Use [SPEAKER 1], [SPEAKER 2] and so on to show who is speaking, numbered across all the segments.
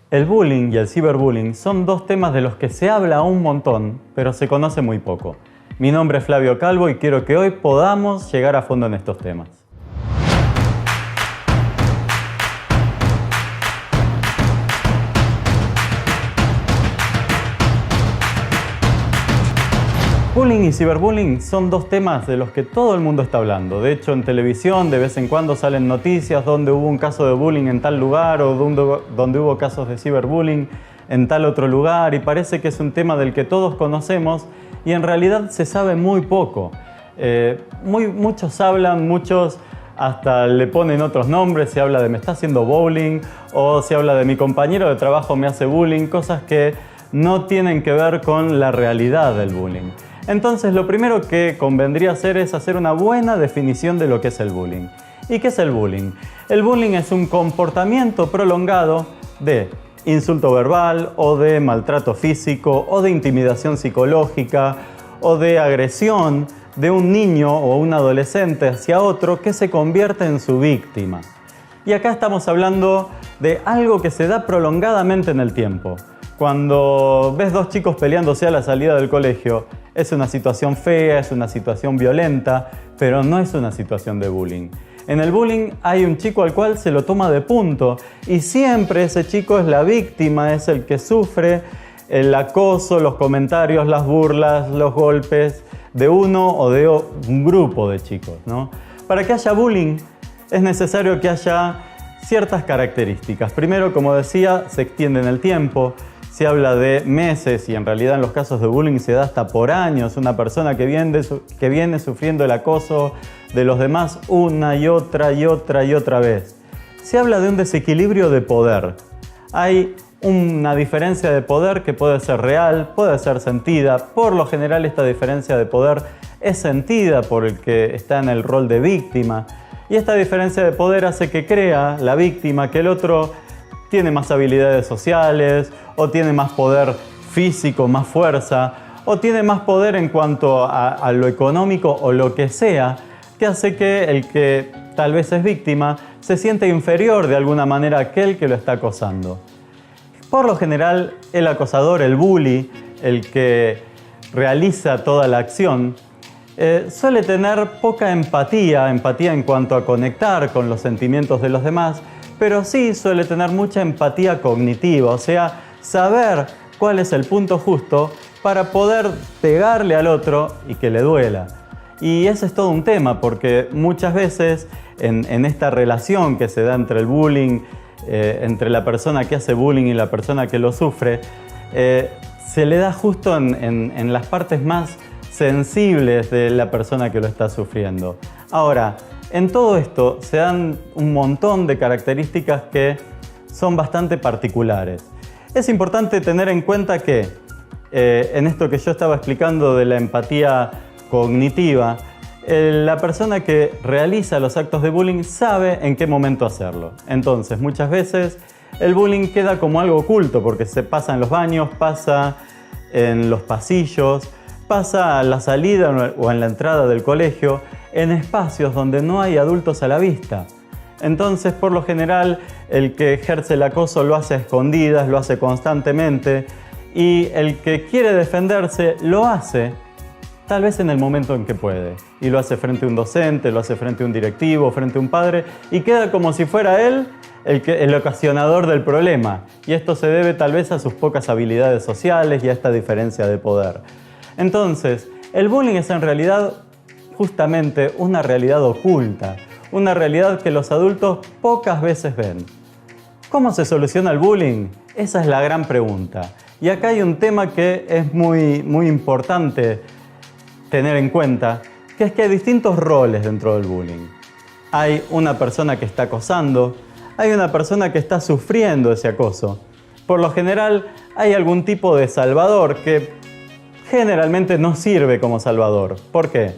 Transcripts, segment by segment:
[SPEAKER 1] El bullying y el ciberbullying son dos temas de los que se habla un montón, pero se conoce muy poco. Mi nombre es Flavio Calvo y quiero que hoy podamos llegar a fondo en estos temas. Bullying y ciberbullying son dos temas de los que todo el mundo está hablando. De hecho, en televisión de vez en cuando salen noticias donde hubo un caso de bullying en tal lugar o donde hubo casos de ciberbullying en tal otro lugar, y parece que es un tema del que todos conocemos y en realidad se sabe muy poco. Muchos hablan, muchos hasta le ponen otros nombres, se habla de me está haciendo bullying o se habla de mi compañero de trabajo me hace bullying, cosas que no tienen que ver con la realidad del bullying. Entonces, lo primero que convendría hacer es hacer una buena definición de lo que es el bullying. ¿Y qué es el bullying? El bullying es un comportamiento prolongado de insulto verbal o de maltrato físico o de intimidación psicológica o de agresión de un niño o un adolescente hacia otro que se convierte en su víctima. Y acá estamos hablando de algo que se da prolongadamente en el tiempo. Cuando ves dos chicos peleándose a la salida del colegio, es una situación fea, es una situación violenta, pero no es una situación de bullying. En el bullying hay un chico al cual se lo toma de punto y siempre ese chico es la víctima, es el que sufre el acoso, los comentarios, las burlas, los golpes de uno o de un grupo de chicos, ¿no? Para que haya bullying es necesario que haya ciertas características. Primero, como decía, se extiende en el tiempo. Se habla de meses y en realidad en los casos de bullying se da hasta por años. Una persona que viene sufriendo el acoso de los demás una y otra vez. Se habla de un desequilibrio de poder. Hay una diferencia de poder que puede ser real, puede ser sentida. Por lo general esta diferencia de poder es sentida por el que está en el rol de víctima. Y esta diferencia de poder hace que crea la víctima que el otro tiene más habilidades sociales, o tiene más poder físico, más fuerza, o tiene más poder en cuanto a lo económico o lo que sea, que hace que el que tal vez es víctima se siente inferior de alguna manera a aquel que lo está acosando. Por lo general, el acosador, el bully, el que realiza toda la acción, suele tener poca empatía en cuanto a conectar con los sentimientos de los demás, pero sí suele tener mucha empatía cognitiva, o sea, saber cuál es el punto justo para poder pegarle al otro y que le duela. Y ese es todo un tema, porque muchas veces en esta relación que se da entre el bullying, entre la persona que hace bullying y la persona que lo sufre, se le da justo en las partes más sensibles de la persona que lo está sufriendo. Ahora, en todo esto se dan un montón de características que son bastante particulares. Es importante tener en cuenta que en esto que yo estaba explicando de la empatía cognitiva, la persona que realiza los actos de bullying sabe en qué momento hacerlo. Entonces, muchas veces el bullying queda como algo oculto porque se pasa en los baños, pasa en los pasillos, pasa a la salida o en la entrada del colegio, en espacios donde no hay adultos a la vista. Entonces, por lo general, el que ejerce el acoso lo hace a escondidas, lo hace constantemente, y el que quiere defenderse lo hace tal vez en el momento en que puede. Y lo hace frente a un docente, lo hace frente a un directivo, frente a un padre, y queda como si fuera él el ocasionador del problema. Y esto se debe tal vez a sus pocas habilidades sociales y a esta diferencia de poder. Entonces, el bullying es en realidad justamente una realidad oculta, una realidad que los adultos pocas veces ven. ¿Cómo se soluciona el bullying? Esa es la gran pregunta. Y acá hay un tema que es muy importante tener en cuenta, que es que hay distintos roles dentro del bullying. Hay una persona que está acosando, hay una persona que está sufriendo ese acoso. Por lo general, hay algún tipo de salvador que generalmente no sirve como salvador. ¿Por qué?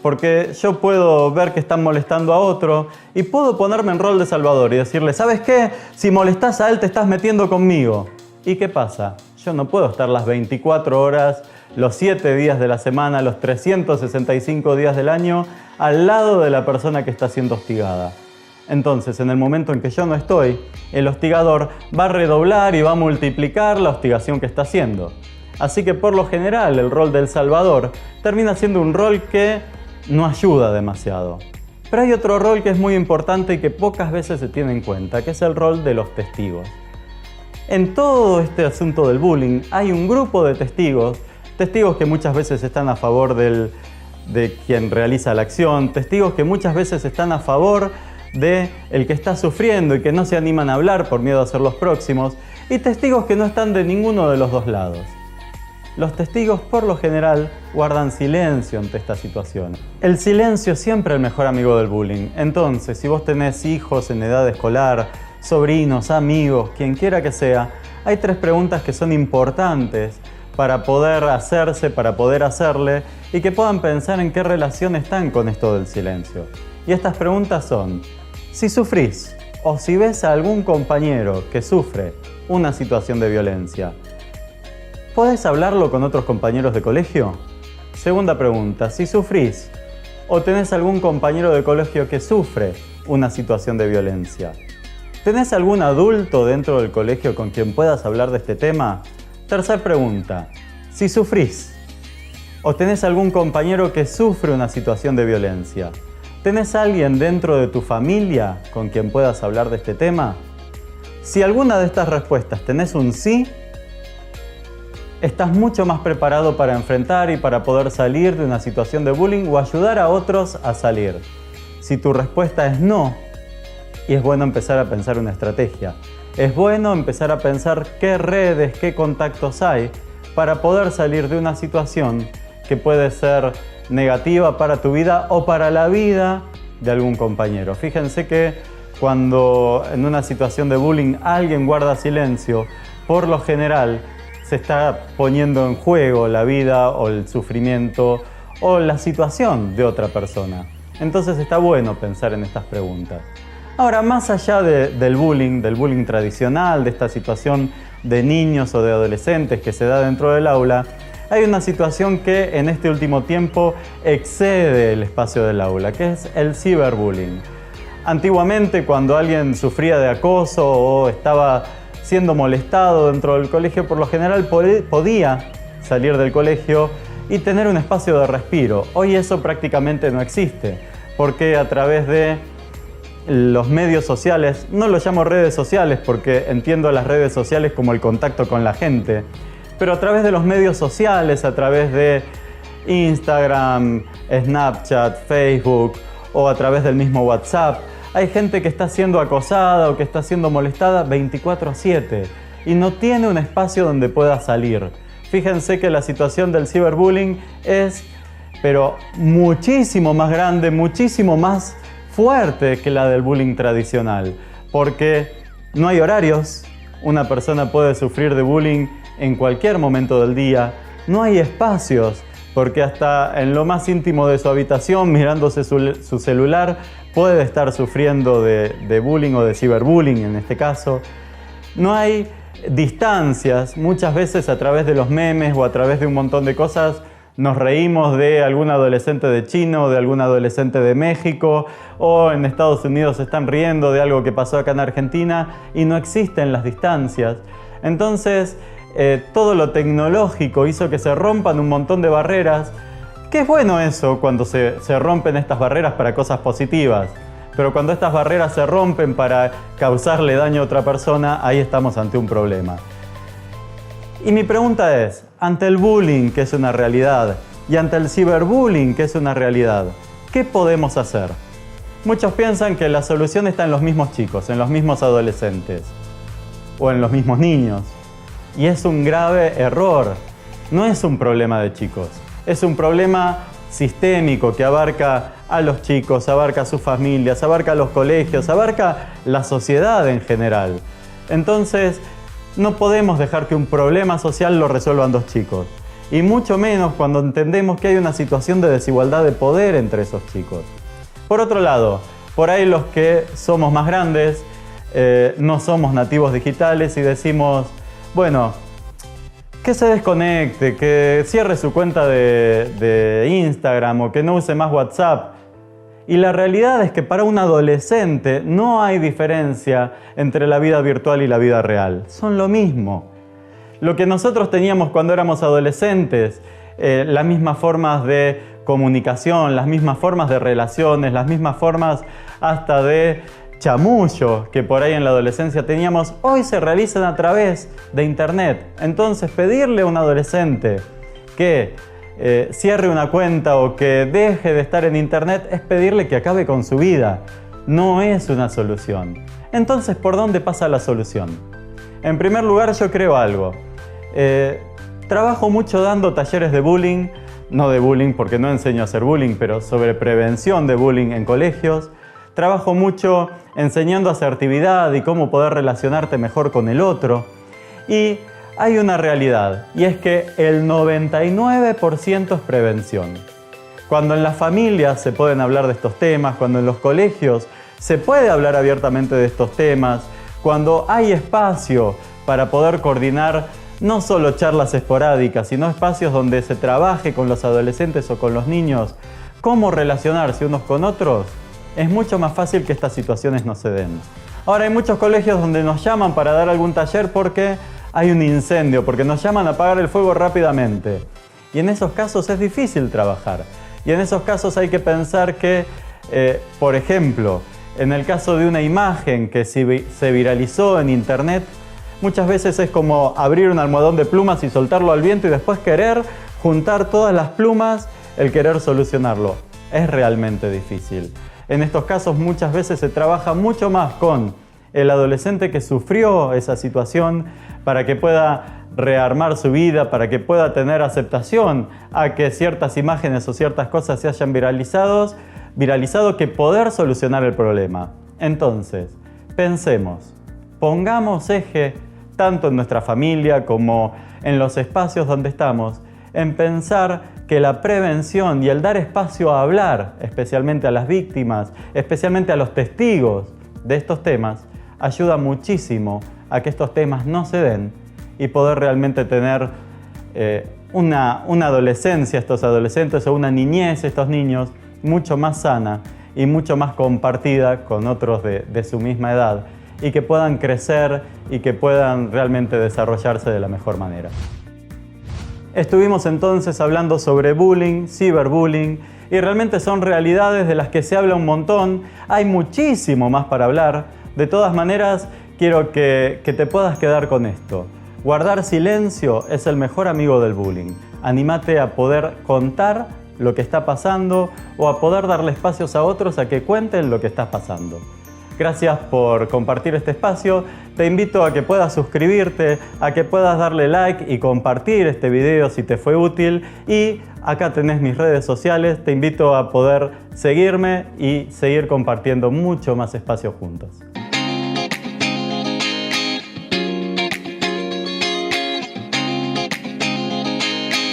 [SPEAKER 1] Porque yo puedo ver que están molestando a otro y puedo ponerme en rol de salvador y decirle, ¿sabes qué? Si molestas a él te estás metiendo conmigo. ¿Y qué pasa? Yo no puedo estar las 24 horas, los 7 días de la semana, los 365 días del año al lado de la persona que está siendo hostigada. Entonces, en el momento en que yo no estoy, el hostigador va a redoblar y va a multiplicar la hostigación que está haciendo. Así que por lo general el rol del salvador termina siendo un rol que no ayuda demasiado. Pero hay otro rol que es muy importante y que pocas veces se tiene en cuenta, que es el rol de los testigos. En todo este asunto del bullying hay un grupo de testigos que muchas veces están a favor de quien realiza la acción, testigos que muchas veces están a favor de el que está sufriendo y que no se animan a hablar por miedo a ser los próximos, y testigos que no están de ninguno de los dos lados. Los testigos por lo general guardan silencio ante esta situación. El silencio es siempre el mejor amigo del bullying. Entonces, si vos tenés hijos en edad escolar, sobrinos, amigos, quien quiera que sea, hay 3 preguntas que son importantes para poder hacerle y que puedan pensar en qué relación están con esto del silencio. Y estas preguntas son: si sufrís o si ves a algún compañero que sufre una situación de violencia, ¿podés hablarlo con otros compañeros de colegio? Segunda pregunta: si sufrís o tenés algún compañero de colegio que sufre una situación de violencia, ¿tenés algún adulto dentro del colegio con quien puedas hablar de este tema? Tercera pregunta: si sufrís o tenés algún compañero que sufre una situación de violencia, ¿tenés alguien dentro de tu familia con quien puedas hablar de este tema? Si alguna de estas respuestas tenés un sí, estás mucho más preparado para enfrentar y para poder salir de una situación de bullying o ayudar a otros a salir. Si tu respuesta es no, y es bueno empezar a pensar una estrategia. Es bueno empezar a pensar qué redes, qué contactos hay para poder salir de una situación que puede ser negativa para tu vida o para la vida de algún compañero. Fíjense que cuando en una situación de bullying alguien guarda silencio, por lo general se está poniendo en juego la vida o el sufrimiento o la situación de otra persona. Entonces está bueno pensar en estas preguntas. Ahora, más allá del bullying tradicional, de esta situación de niños o de adolescentes que se da dentro del aula, hay una situación que en este último tiempo excede el espacio del aula, que es el ciberbullying. Antiguamente, cuando alguien sufría de acoso o estaba siendo molestado dentro del colegio, por lo general podía salir del colegio y tener un espacio de respiro. Hoy eso prácticamente no existe, porque a través de los medios sociales, no los llamo redes sociales porque entiendo las redes sociales como el contacto con la gente, pero a través de los medios sociales, a través de Instagram, Snapchat, Facebook o a través del mismo WhatsApp, hay gente que está siendo acosada o que está siendo molestada 24/7 y no tiene un espacio donde pueda salir. Fíjense que la situación del ciberbullying es, pero muchísimo más grande, muchísimo más fuerte que la del bullying tradicional, porque no hay horarios, una persona puede sufrir de bullying en cualquier momento del día, no hay espacios, porque hasta en lo más íntimo de su habitación, mirándose su celular, puede estar sufriendo de bullying o de ciberbullying en este caso. No hay distancias, muchas veces a través de los memes o a través de un montón de cosas nos reímos de algún adolescente de China o de algún adolescente de México, o en Estados Unidos se están riendo de algo que pasó acá en Argentina y no existen las distancias. Entonces, todo lo tecnológico hizo que se rompan un montón de barreras, que es bueno eso cuando se rompen estas barreras para cosas positivas, pero cuando estas barreras se rompen para causarle daño a otra persona, ahí estamos ante un problema. Y mi pregunta es, ante el bullying, que es una realidad, y ante el ciberbullying, que es una realidad, ¿qué podemos hacer? Muchos piensan que la solución está en los mismos chicos, en los mismos adolescentes o en los mismos niños. Y es un grave error. No es un problema de chicos, es un problema sistémico que abarca a los chicos, abarca a sus familias, abarca a los colegios, abarca la sociedad en general. Entonces, no podemos dejar que un problema social lo resuelvan 2 chicos. Y mucho menos cuando entendemos que hay una situación de desigualdad de poder entre esos chicos. Por otro lado, por ahí los que somos más grandes, no somos nativos digitales y decimos, bueno, que se desconecte, que cierre su cuenta de Instagram o que no use más WhatsApp. Y la realidad es que para un adolescente no hay diferencia entre la vida virtual y la vida real. Son lo mismo. Lo que nosotros teníamos cuando éramos adolescentes, las mismas formas de comunicación, las mismas formas de relaciones, las mismas formas hasta de chamullo que por ahí en la adolescencia teníamos, hoy se realizan a través de Internet. Entonces, pedirle a un adolescente que cierre una cuenta o que deje de estar en Internet es pedirle que acabe con su vida. No es una solución. Entonces, ¿por dónde pasa la solución? En primer lugar, yo creo algo. Trabajo mucho dando talleres de bullying, no de bullying porque no enseño a hacer bullying, pero sobre prevención de bullying en colegios. Trabajo mucho enseñando asertividad y cómo poder relacionarte mejor con el otro. Y hay una realidad, y es que el 99% es prevención. Cuando en las familias se pueden hablar de estos temas, cuando en los colegios se puede hablar abiertamente de estos temas, cuando hay espacio para poder coordinar no solo charlas esporádicas, sino espacios donde se trabaje con los adolescentes o con los niños cómo relacionarse unos con otros, es mucho más fácil que estas situaciones no se den. Ahora, hay muchos colegios donde nos llaman para dar algún taller porque hay un incendio, porque nos llaman a apagar el fuego rápidamente. Y en esos casos es difícil trabajar. Y en esos casos hay que pensar que, por ejemplo, en el caso de una imagen que se viralizó en Internet, muchas veces es como abrir un almohadón de plumas y soltarlo al viento y después querer juntar todas las plumas, el querer solucionarlo. Es realmente difícil. En estos casos muchas veces se trabaja mucho más con el adolescente que sufrió esa situación para que pueda rearmar su vida, para que pueda tener aceptación a que ciertas imágenes o ciertas cosas se hayan viralizado que poder solucionar el problema. Entonces, pensemos, pongamos eje tanto en nuestra familia como en los espacios donde estamos, en pensar que la prevención y el dar espacio a hablar, especialmente a las víctimas, especialmente a los testigos de estos temas, ayuda muchísimo a que estos temas no se den y poder realmente tener una adolescencia, estos adolescentes, o una niñez, estos niños, mucho más sana y mucho más compartida con otros de su misma edad, y que puedan crecer y que puedan realmente desarrollarse de la mejor manera. Estuvimos entonces hablando sobre bullying, ciberbullying, y realmente son realidades de las que se habla un montón. Hay muchísimo más para hablar. De todas maneras, quiero que te puedas quedar con esto. Guardar silencio es el mejor amigo del bullying. Anímate a poder contar lo que está pasando o a poder darle espacios a otros a que cuenten lo que está pasando. Gracias por compartir este espacio. Te invito a que puedas suscribirte, a que puedas darle like y compartir este video si te fue útil. Y acá tenés mis redes sociales. Te invito a poder seguirme y seguir compartiendo mucho más espacio juntos.